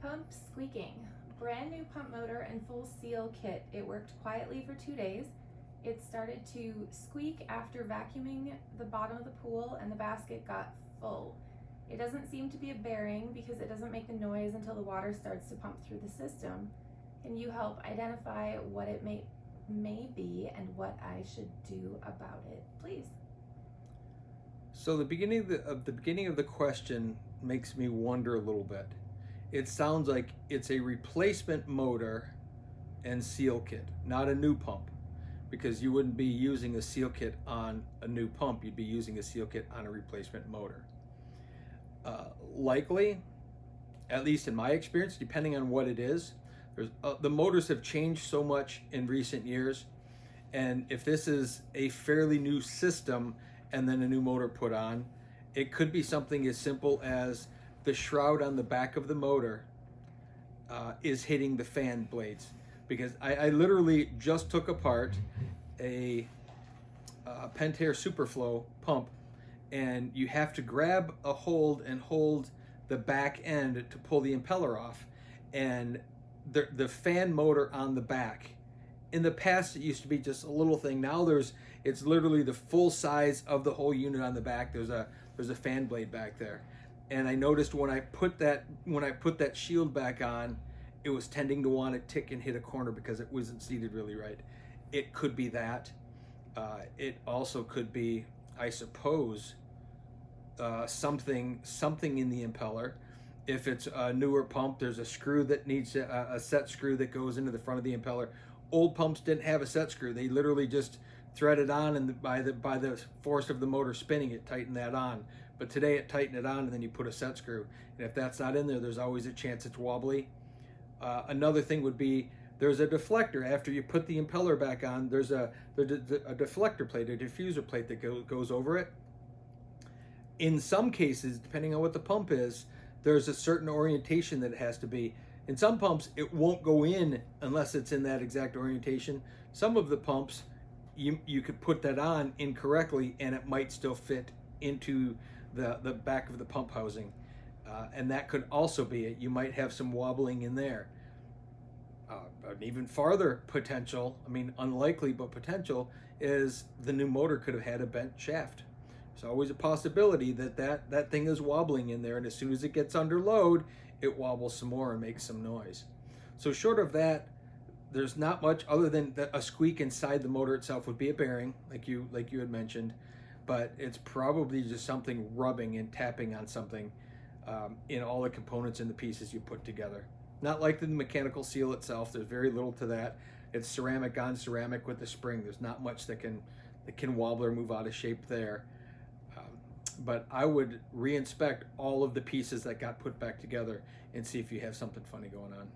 Pump squeaking. Brand new pump motor and full seal kit. It worked quietly for 2 days. It started to squeak after vacuuming the bottom of the pool and the basket got full. It doesn't seem to be a bearing because it doesn't make the noise until the water starts to pump through the system. Can you help identify what it may be and what I should do about it, please? So the beginning of the question makes me wonder a little bit. It sounds like it's a replacement motor and seal kit, not a new pump, because you wouldn't be using a seal kit on a new pump. You'd be using a seal kit on a replacement motor. Likely, at least in my experience, depending on what it is, the motors have changed so much in recent years, and if this is a fairly new system and then a new motor put on, it could be something as simple as the shroud on the back of the motor is hitting the fan blades. Because I literally just took apart a Pentair Superflow pump, and you have to grab a hold and hold the back end to pull the impeller off. And the fan motor on the back, in the past it used to be just a little thing. Now it's literally the full size of the whole unit on the back. There's a fan blade back there. And I noticed when I put that shield back on, it was tending to want to tick and hit a corner because it wasn't seated really right. It could be that. It also could be, I suppose, something in the impeller. If it's a newer pump, there's a screw that needs a set screw that goes into the front of the impeller. Old pumps didn't have a set screw. They literally just threaded on, and by the force of the motor spinning, it tightened that on. But today it tightened it on, and then you put a set screw. And if that's not in there, there's always a chance it's wobbly. Another thing would be there's a deflector. After you put the impeller back on, there's a deflector plate, a diffuser plate that goes over it. In some cases, depending on what the pump is, there's a certain orientation that it has to be. In some pumps, it won't go in unless it's in that exact orientation. Some of the pumps, you could put that on incorrectly and it might still fit into the back of the pump housing. And that could also be it. You might have some wobbling in there. An even farther potential, I mean unlikely but potential, is the new motor could have had a bent shaft. There's always a possibility that thing is wobbling in there, and as soon as it gets under load, it wobbles some more and makes some noise. So short of that, there's not much other than a squeak inside the motor itself would be a bearing, like you had mentioned, but it's probably just something rubbing and tapping on something in all the components and the pieces you put together. Not like the mechanical seal itself. There's very little to that. It's ceramic on ceramic with the spring. There's not much that can wobble or move out of shape there. But I would re-inspect all of the pieces that got put back together and see if you have something funny going on.